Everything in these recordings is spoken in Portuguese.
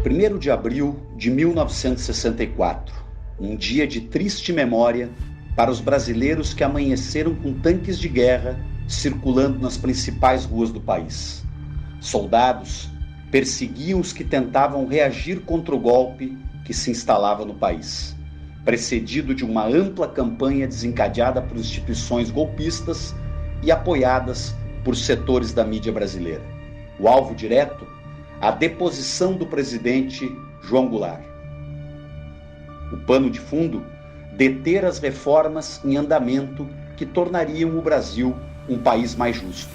1º de abril de 1964, um dia de triste memória para os brasileiros que amanheceram com tanques de guerra circulando nas principais ruas do país. Soldados perseguiam os que tentavam reagir contra o golpe que se instalava no país, precedido de uma ampla campanha desencadeada por instituições golpistas e apoiadas por setores da mídia brasileira. O alvo direto, a deposição do presidente João Goulart. O pano de fundo, deter as reformas em andamento que tornariam o Brasil um país mais justo.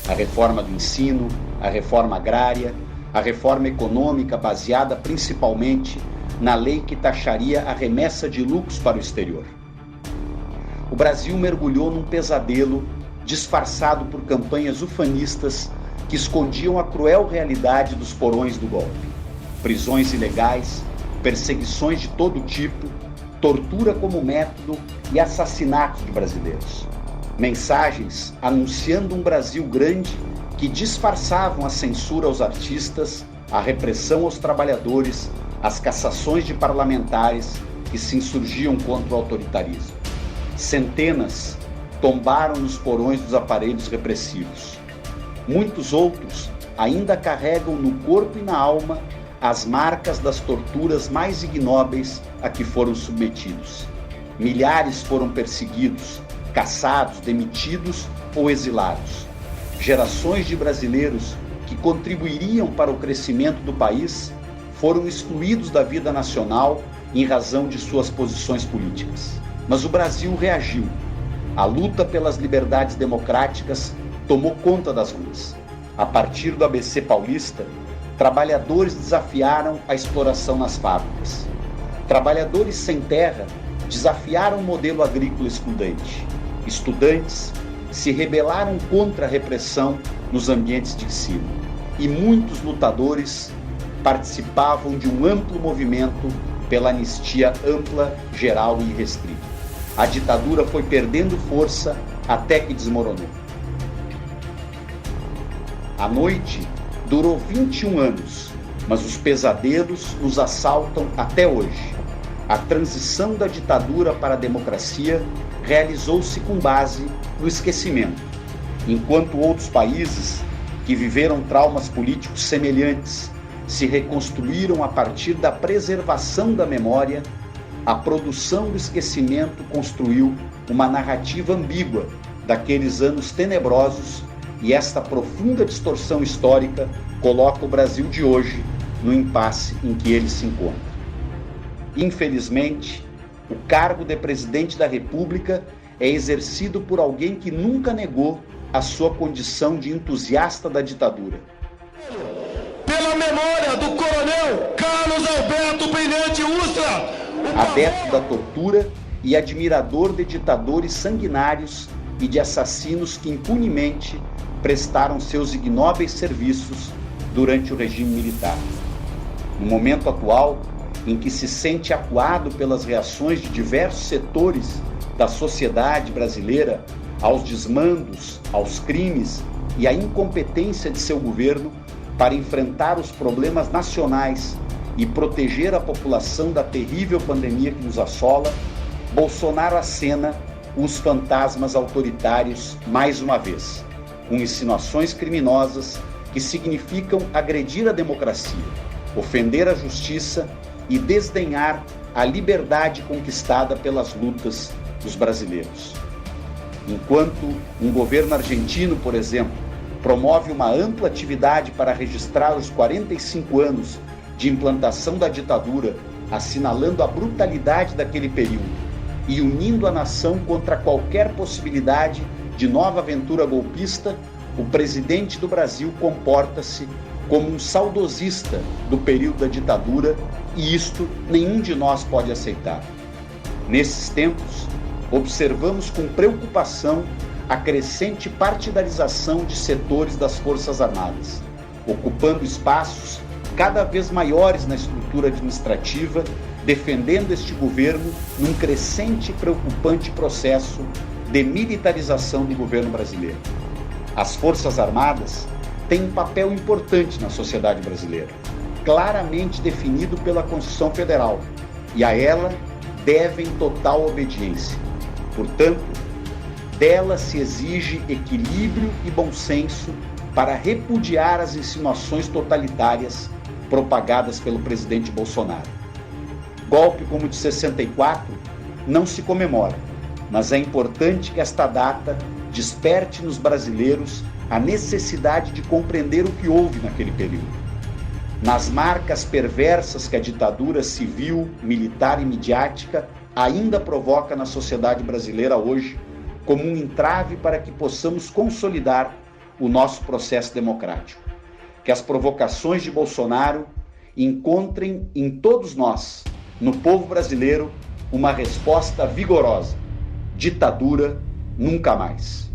A reforma do ensino, a reforma agrária, a reforma econômica baseada principalmente na lei que taxaria a remessa de lucros para o exterior. O Brasil mergulhou num pesadelo disfarçado por campanhas ufanistas que escondiam a cruel realidade dos porões do golpe. Prisões ilegais, perseguições de todo tipo, tortura como método e assassinatos de brasileiros. Mensagens anunciando um Brasil grande que disfarçavam a censura aos artistas, a repressão aos trabalhadores, as cassações de parlamentares que se insurgiam contra o autoritarismo. Centenas tombaram nos porões dos aparelhos repressivos. Muitos outros ainda carregam no corpo e na alma as marcas das torturas mais ignóbeis a que foram submetidos. Milhares foram perseguidos, caçados, demitidos ou exilados. Gerações de brasileiros que contribuiriam para o crescimento do país foram excluídos da vida nacional em razão de suas posições políticas. Mas o Brasil reagiu. A luta pelas liberdades democráticas tomou conta das ruas. A partir do ABC Paulista, trabalhadores desafiaram a exploração nas fábricas. Trabalhadores sem terra desafiaram o modelo agrícola excludente. Estudantes se rebelaram contra a repressão nos ambientes de ensino. E muitos lutadores participavam de um amplo movimento pela anistia ampla, geral e irrestrita. A ditadura foi perdendo força até que desmoronou. A noite durou 21 anos, mas os pesadelos nos assaltam até hoje. A transição da ditadura para a democracia realizou-se com base no esquecimento, enquanto outros países que viveram traumas políticos semelhantes se reconstruíram a partir da preservação da memória. A produção do esquecimento construiu uma narrativa ambígua daqueles anos tenebrosos, e esta profunda distorção histórica coloca o Brasil de hoje no impasse em que ele se encontra. Infelizmente, o cargo de presidente da República é exercido por alguém que nunca negou a sua condição de entusiasta da ditadura. Pela memória do coronel Carlos Alberto Brilhante Ustra, adepto da tortura e admirador de ditadores sanguinários e de assassinos que impunemente prestaram seus ignóbeis serviços durante o regime militar. No momento atual, em que se sente acuado pelas reações de diversos setores da sociedade brasileira aos desmandos, aos crimes e à incompetência de seu governo para enfrentar os problemas nacionais e proteger a população da terrível pandemia que nos assola, Bolsonaro acena os fantasmas autoritários mais uma vez, com insinuações criminosas que significam agredir a democracia, ofender a justiça e desdenhar a liberdade conquistada pelas lutas dos brasileiros. Enquanto um governo argentino, por exemplo, promove uma ampla atividade para registrar os 45 anos de implantação da ditadura, assinalando a brutalidade daquele período e unindo a nação contra qualquer possibilidade de nova aventura golpista, o presidente do Brasil comporta-se como um saudosista do período da ditadura, e isto nenhum de nós pode aceitar. Nesses tempos, observamos com preocupação a crescente partidarização de setores das Forças Armadas, ocupando espaços cada vez maiores na estrutura administrativa, defendendo este governo num crescente e preocupante processo de militarização do governo brasileiro. As Forças Armadas têm um papel importante na sociedade brasileira. claramente definido pela Constituição Federal e a ela devem total obediência. Portanto, dela se exige equilíbrio e bom senso para repudiar as insinuações totalitárias propagadas pelo presidente Bolsonaro. Golpe como o de 64 não se comemora, mas é importante que esta data desperte nos brasileiros a necessidade de compreender o que houve naquele período. Nas marcas perversas que a ditadura civil, militar e midiática ainda provoca na sociedade brasileira hoje, como um entrave para que possamos consolidar o nosso processo democrático. Que as provocações de Bolsonaro encontrem em todos nós, no povo brasileiro, uma resposta vigorosa. Ditadura nunca mais.